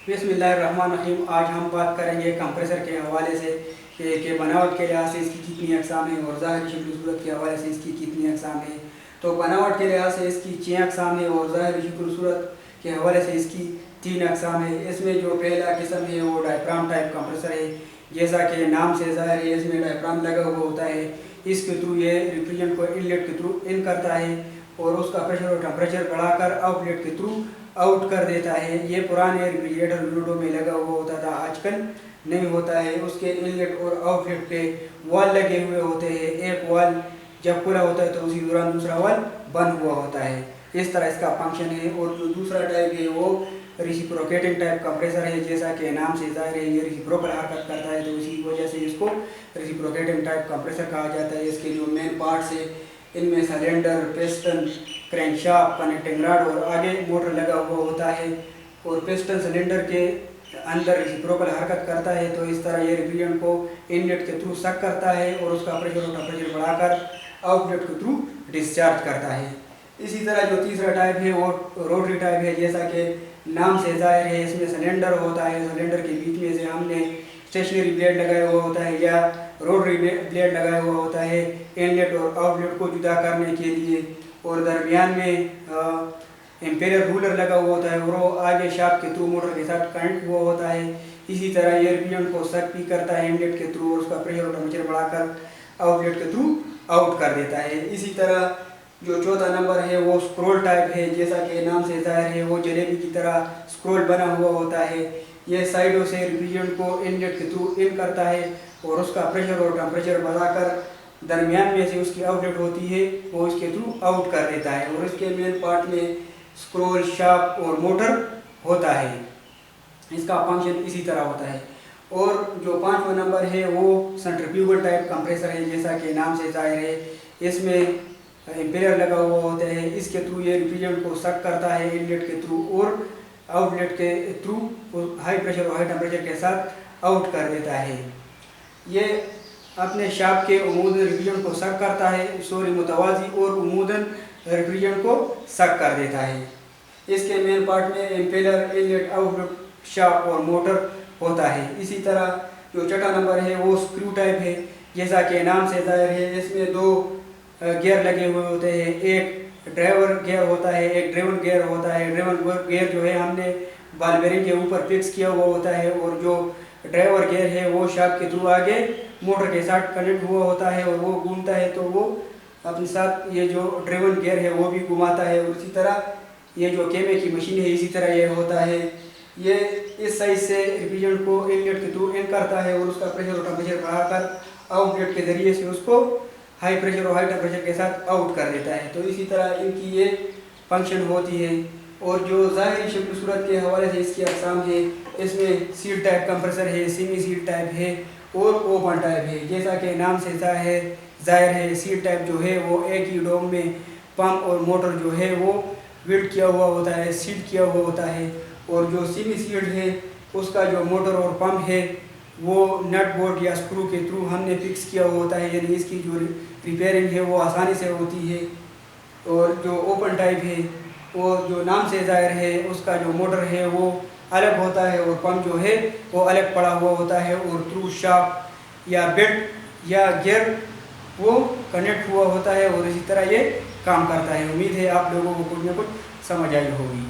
बिस्मिल्लाहिर्रहमानिर्रहीम। आज हम बात करेंगे कंप्रेसर के हवाले से कि बनावट के लिहाज से इसकी कितनी अक़साम है और ज़ाहिरी शक्ल सूरत के हवाले से इसकी कितनी अक़साम है। तो बनावट के लिहाज से इसकी 6 अक़साम है और ज़ाहिरी शक्ल सूरत के हवाले से इसकी 3 अक़साम है। इसमें जो पहला किस्म है वो डायफ्राम टाइप कंप्रेसर है। जैसा कि नाम से ज़ाहिर है इसमें डायफ्राम लगा हुआ होता है। इसके थ्रू ये रिफ्रिजरेंट को इनलेट के थ्रू इन करता है और उसका प्रेशर और टेम्परेचर बढ़ाकर आउटलेट के थ्रू आउट कर देता है। ये पुराने रेफ्रिजरेटर यूनिटों में लगा हुआ होता था, आजकल नहीं होता है। उसके इनलेट और आउटलेट पे वाल लगे हुए होते हैं। एक वाल जब खुला होता है तो उसी दौरान दूसरा वाल बंद हुआ होता है। इस तरह इसका फंक्शन है। और जो दूसरा टाइप है वो रेसिप्रोकेटिंग टाइप कंप्रेसर है। जैसा कि नाम से ज़ाहिर है ये रेसिप्रोकल हरकत करता है, तो इसी वजह से इसको रेसिप्रोकेटिंग टाइप कंप्रेसर कहा जाता है। इसके जो मेन पार्ट्स है इनमें cylinder, piston, crankshaft, connecting rod और आगे मोटर लगा हुआ होता है। और पिस्टन सिलेंडर के अंदर रेसिप्रोकल हरकत करता है, तो इस तरह ये रेफ्रिजरेंट को इनलेट के थ्रू सक करता है और उसका प्रेशर और टेम्परेचर बढ़ाकर आउटलेट के थ्रू डिस्चार्ज करता है। इसी तरह जो तीसरा टाइप है वो रोटरी टाइप है। जैसा कि नाम से ज़ाहिर है इसमें सिलेंडर होता है। सिलेंडर के बीच में से हमने स्टेशनरी ब्लेड लगाया हुआ होता है या रोटरी ब्लेड लगाया हुआ होता है इनलेट और आउटलेट को जुदा करने के लिए। और दरमियान में एम्पेयर रूलर लगा हुआ होता है और वो आगे शाफ्ट के थ्रू मोटर के साथ कनेक्ट हुआ होता है। इसी तरह ये रेफ्रिजरेंट को सक भी करता है इनलेट के थ्रू और उसका प्रेशर और टेम्परेचर बढ़ाकर आउटलेट के थ्रू आउट कर देता है। इसी तरह जो चौथा नंबर है वो स्क्रोल टाइप है। जैसा कि नाम से ज़ाहिर है वो जलेबी की तरह स्क्रोल बना हुआ होता है। ये साइडों से रेफ्रिजरेंट को इनलेट के थ्रू इन करता है और उसका प्रेशर और टेम्परेचर बढ़ाकर दरमियान में से उसकी आउटलेट होती है वो इसके थ्रू आउट कर देता है। और इसके मेन पार्ट में स्क्रोल, शाफ्ट और मोटर होता है। इसका फंक्शन इसी तरह होता है। और जो 5वां नंबर है वो सेंट्रीफ्यूगल टाइप कंप्रेसर है। जैसा कि नाम से ज़ाहिर है इसमें एम्पेयर लगा हुआ होता है। इसके थ्रू ये रेफ्रिजरेंट को सक करता है इनलेट के थ्रू और आउटलेट के थ्रू हाई प्रेशर और हाई टेम्परेचर के साथ आउट कर देता है। ये अपने शाफ्ट के उमूदन रेफ्रिजरेंट को सक करता है, मुतवाज़ी और उमूदन रेफ्रिजरेंट को सक कर देता है। इसके मेन पार्ट में एम्पेयर, इनलेट, आउटलेट, शाफ्ट और मोटर होता है। इसी तरह जो छठा नंबर है वो स्क्रू टाइप है। जैसा कि नाम से ज़ाहिर है इसमें 2 गियर लगे हुए होते हैं। एक ड्राइवर गियर होता है, एक ड्रिवन गियर होता है। ड्रिवन गियर जो है हमने बॉल बेयरिंग के ऊपर फिक्स किया हुआ होता है और जो ड्राइवर गियर है वो शाफ्ट के थ्रू आगे मोटर के साथ कनेक्ट हुआ होता है और वो घूमता है, तो वो अपने साथ ये जो ड्रिवन गियर है वो भी घुमाता है। और इसी तरह ये जो केमे की मशीन है इसी तरह ये होता है। ये इस साइड से रेफ्रिजरेंट को इनलेट के थ्रू इन करता है और उसका प्रेशर और टेम्परेचर बढ़ाकर आउटलेट के ज़रिए से उसको हाई प्रेशर और हाई टेम्परेचर के साथ आउट कर देता है। तो इसी तरह इनकी ये फंक्शन होती है। और जो ज़ाहिरी शक्ल सूरत के हवाले से इसकी अक़साम है इसमें सील टाइप कंप्रेसर है, सेमी सील टाइप है और ओपन टाइप है। जैसा कि नाम से ज़ाहिर है सील टाइप जो है वो एक ही डोम में पंप और मोटर जो है वो वेल्ड किया हुआ होता है, सील किया हुआ होता है। और जो सेमी सील्ड है उसका जो मोटर और पंप है वो नट बोल्ट या स्क्रू के थ्रू हमने फिक्स किया हुआ होता है, यानी इसकी जो रिपेयरिंग है वो आसानी से होती है। और जो ओपन टाइप है वो जो नाम से ज़ाहिर है उसका जो मोटर है वो अलग होता है और पंप जो है वो अलग पड़ा हुआ होता है और थ्रू शाफ्ट या बेल्ट या गियर वो कनेक्ट हुआ होता है और इसी तरह ये काम करता है। उम्मीद है आप लोगों को कुछ न कुछ समझ आई होगी।